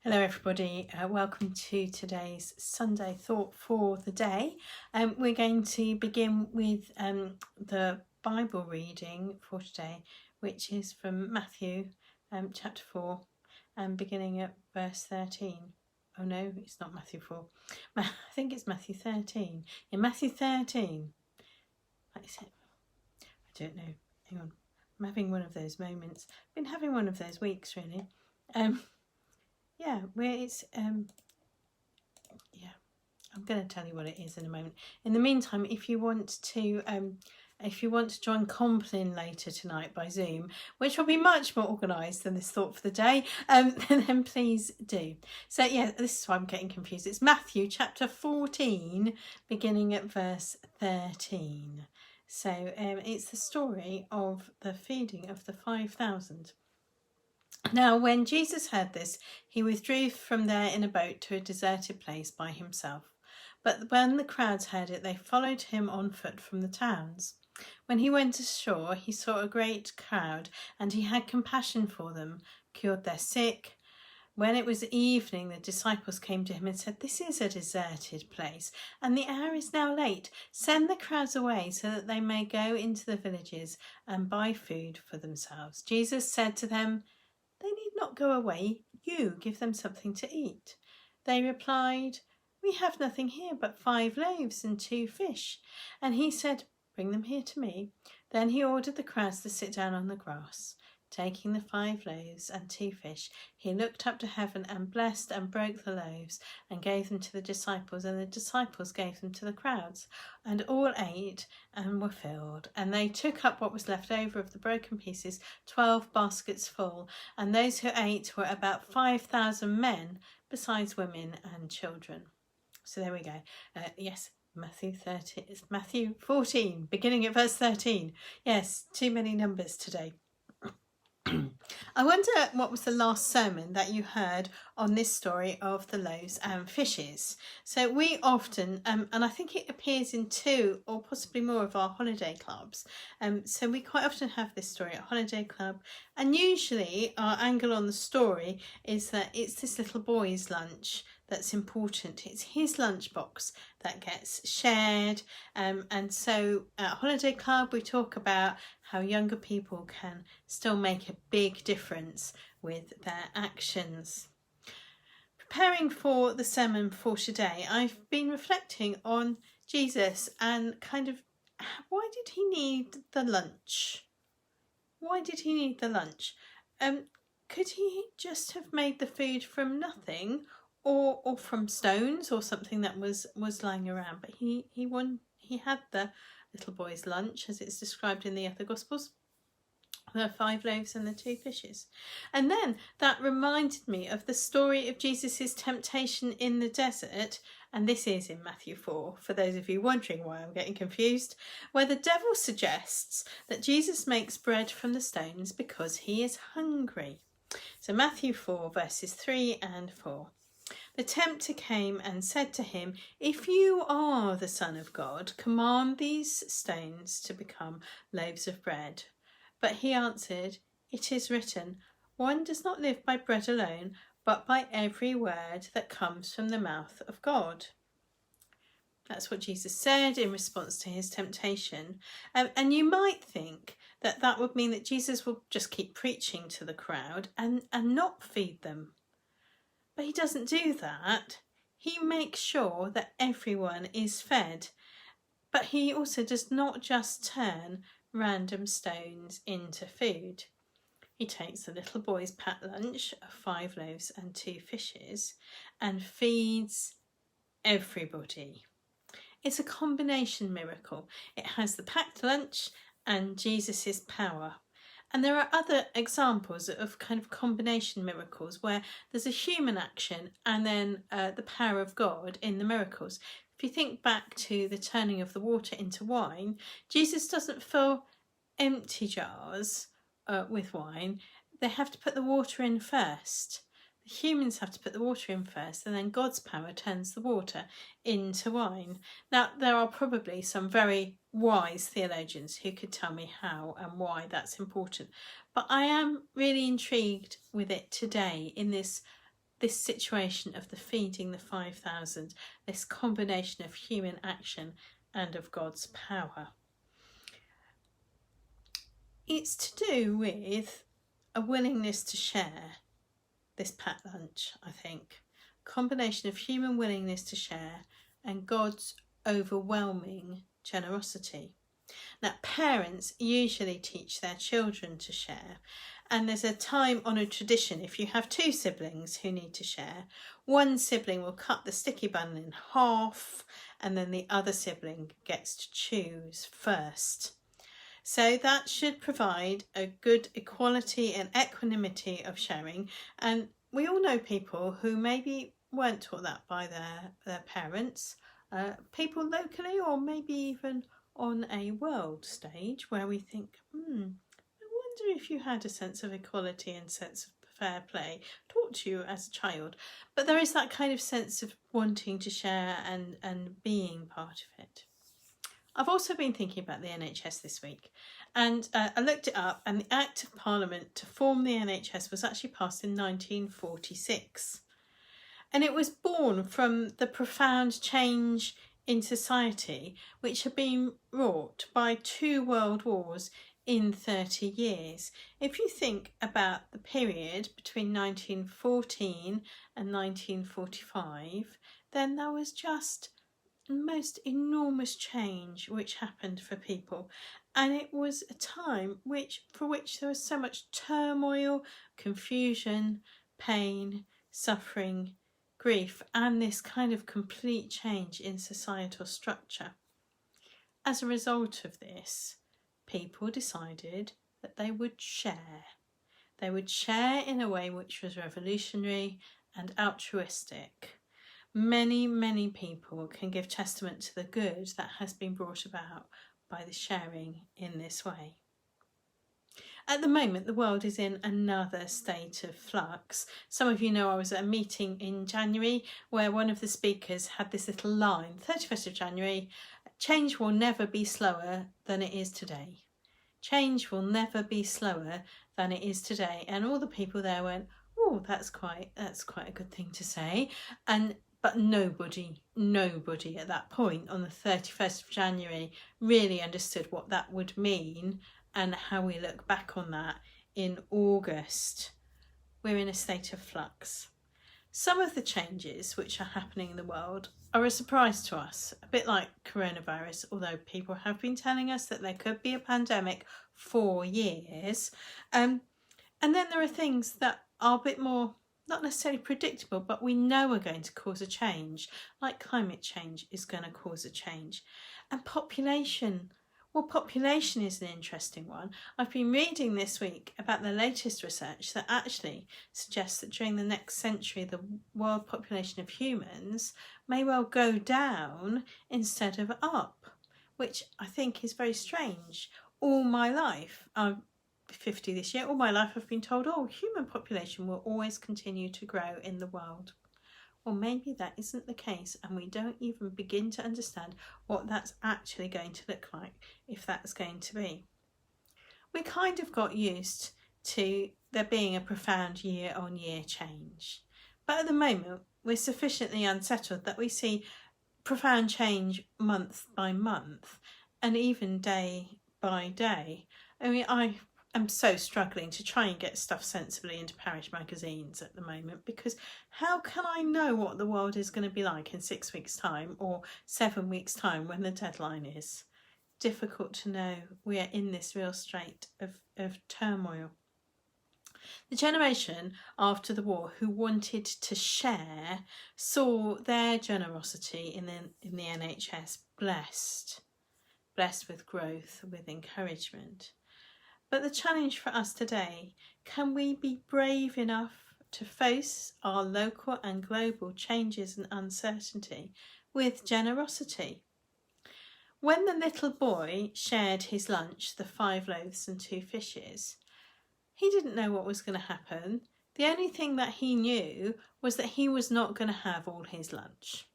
Hello everybody, welcome to today's Sunday Thought for the Day. We're going to begin with the Bible reading for today, which is from Matthew chapter 4 and beginning at verse 13. Oh no, it's not Matthew 4. I think it's Matthew 13. In Matthew 13, what is it? I don't know. Hang on. I'm having one of those moments. I've been having one of those weeks really. Yeah, where it's I'm going to tell you what it is in a moment. In the meantime, if you want to join Compline later tonight by Zoom, which will be much more organised than this thought for the day, then please do. So yeah, this is why I'm getting confused. It's Matthew chapter 14, beginning at verse 13. So it's the story of the feeding of the 5,000. Now, when Jesus heard this, he withdrew from there in a boat to a deserted place by himself. But when the crowds heard it, they followed him on foot from the towns. When he went ashore, he saw a great crowd, and he had compassion for them, cured their sick. When it was evening, the disciples came to him and said, "This is a deserted place, and the hour is now late. Send the crowds away so that they may go into the villages and buy food for themselves." Jesus said to them, "They need not go away. You give them something to eat." They replied, "We have nothing here but 5 loaves and 2 fish. And he said, "Bring them here to me." Then he ordered the crowds to sit down on the grass. Taking the 5 loaves and 2 fish, he looked up to heaven and blessed and broke the loaves and gave them to the disciples, and the disciples gave them to the crowds. And all ate and were filled. And they took up what was left over of the broken pieces, 12 baskets full. And those who ate were about 5,000 men, besides women and children. So there we go. Yes. Matthew 14, beginning at verse 13. Yes, too many numbers today. I wonder what was the last sermon that you heard on this story of the loaves and fishes. So we often, and I think it appears in 2 or possibly more of our holiday clubs. So we quite often have this story at holiday club, and usually our angle on the story is that it's this little boy's lunch that's important. It's his lunchbox that gets shared, and so at Holiday Club we talk about how younger people can still make a big difference with their actions. Preparing for the sermon for today, I've been reflecting on Jesus and kind of why did he need the lunch? Why did he need the lunch? Could he just have made the food from nothing? Or from stones or something that was lying around, but he had the little boy's lunch as it's described in the other Gospels, the 5 loaves and the 2 fishes. And then that reminded me of the story of Jesus's temptation in the desert, and this is in Matthew 4, for those of you wondering why I'm getting confused, where the devil suggests that Jesus makes bread from the stones because he is hungry. So Matthew 4 verses 3 and 4. The tempter came and said to him, "If you are the Son of God, command these stones to become loaves of bread." But he answered, "It is written, one does not live by bread alone, but by every word that comes from the mouth of God." That's what Jesus said in response to his temptation. And you might think that that would mean that Jesus will just keep preaching to the crowd and not feed them. But he doesn't do that. He makes sure that everyone is fed. But he also does not just turn random stones into food. He takes the little boy's packed lunch of 5 loaves and 2 fishes and feeds everybody. It's a combination miracle. It has the packed lunch and Jesus's power. And there are other examples of kind of combination miracles where there's a human action and then the power of God in the miracles. If you think back to the turning of the water into wine, Jesus doesn't fill empty jars with wine. They have to put the water in first. The humans have to put the water in first, and then God's power turns the water into wine. Now, there are probably some very wise theologians who could tell me how and why that's important. But I am really intrigued with it today in this this situation of the feeding the 5,000, this combination of human action and of God's power. It's to do with a willingness to share this packed lunch, I think. Combination of human willingness to share and God's overwhelming generosity. Now, parents usually teach their children to share, and there's a time-honoured tradition. If you have two siblings who need to share, one sibling will cut the sticky bun in half, and then the other sibling gets to choose first. So that should provide a good equality and equanimity of sharing. And we all know people who maybe weren't taught that by their parents, people locally or maybe even on a world stage, where we think, I wonder if you had a sense of equality and sense of fair play taught to you as a child. But there is that kind of sense of wanting to share and being part of it. I've also been thinking about the NHS this week, and I looked it up, and the Act of Parliament to form the NHS was actually passed in 1946. And it was born from the profound change in society which had been wrought by 2 world wars in 30 years. If you think about the period between 1914 and 1945, then there was just most enormous change which happened for people, and it was a time for which there was so much turmoil, confusion, pain, suffering, grief, and this kind of complete change in societal structure. As a result of this, people decided that they would share. They would share in a way which was revolutionary and altruistic. Many, many people can give testament to the good that has been brought about by the sharing in this way. At the moment, the world is in another state of flux. Some of you know I was at a meeting in January where one of the speakers had this little line, 31st of January, change will never be slower than it is today. Change will never be slower than it is today. And all the people there went, oh, that's quite a good thing to say. But nobody at that point on the 31st of January really understood what that would mean and how we look back on that in August. We're in a state of flux. Some of the changes which are happening in the world are a surprise to us, a bit like coronavirus, although people have been telling us that there could be a pandemic for years. And then there are things that are a bit more not necessarily predictable, but we know are going to cause a change, like climate change is going to cause a change. And population is an interesting one. I've been reading this week about the latest research that actually suggests that during the next century, the world population of humans may well go down instead of up, which I think is very strange. All my life, 50 this year, all my life I've been told, human population will always continue to grow in the world. Well, maybe that isn't the case, and we don't even begin to understand what that's actually going to look like, if that's going to be. We kind of got used to there being a profound year-on-year change, but at the moment we're sufficiently unsettled that we see profound change month by month and even day by day. I mean, I'm so struggling to try and get stuff sensibly into parish magazines at the moment, because how can I know what the world is going to be like in 6 weeks' time or 7 weeks' time when the deadline is? Difficult to know. We are in this real strait of turmoil. The generation after the war who wanted to share saw their generosity in the NHS blessed with growth, with encouragement. But the challenge for us today, can we be brave enough to face our local and global changes and uncertainty with generosity? When the little boy shared his lunch, the 5 loaves and 2 fishes, he didn't know what was going to happen. The only thing that he knew was that he was not going to have all his lunch.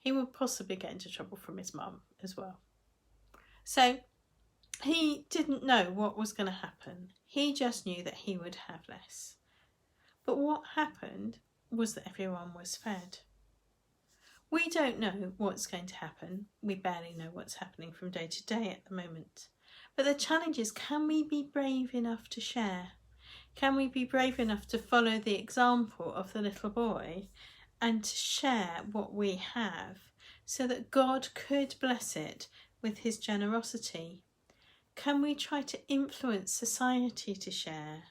He would possibly get into trouble from his mum as well. So he didn't know what was going to happen. He just knew that he would have less. But what happened was that everyone was fed. We don't know what's going to happen. We barely know what's happening from day to day at the moment. But the challenge is, can we be brave enough to share? Can we be brave enough to follow the example of the little boy and to share what we have so that God could bless it with his generosity? Can we try to influence society to share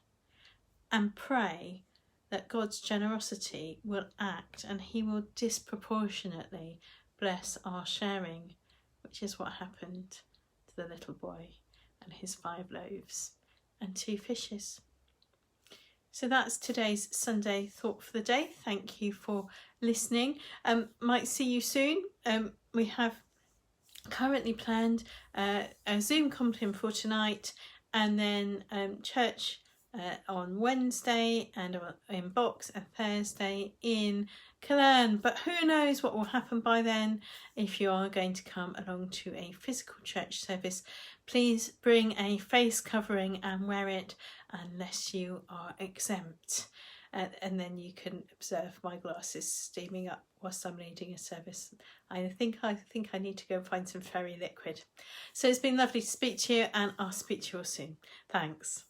and pray that God's generosity will act and he will disproportionately bless our sharing, which is what happened to the little boy and his 5 loaves and 2 fishes. So that's today's Sunday Thought for the Day. Thank you for listening. Might see you soon. We have currently planned a Zoom compline for tonight, and then church on Wednesday, and in Box and Thursday in Cologne. But who knows what will happen by then. If you are going to come along to a physical church service, please bring a face covering and wear it unless you are exempt. And then you can observe my glasses steaming up whilst I'm leading a service. I think I need to go and find some fairy liquid. So it's been lovely to speak to you, and I'll speak to you all soon. Thanks.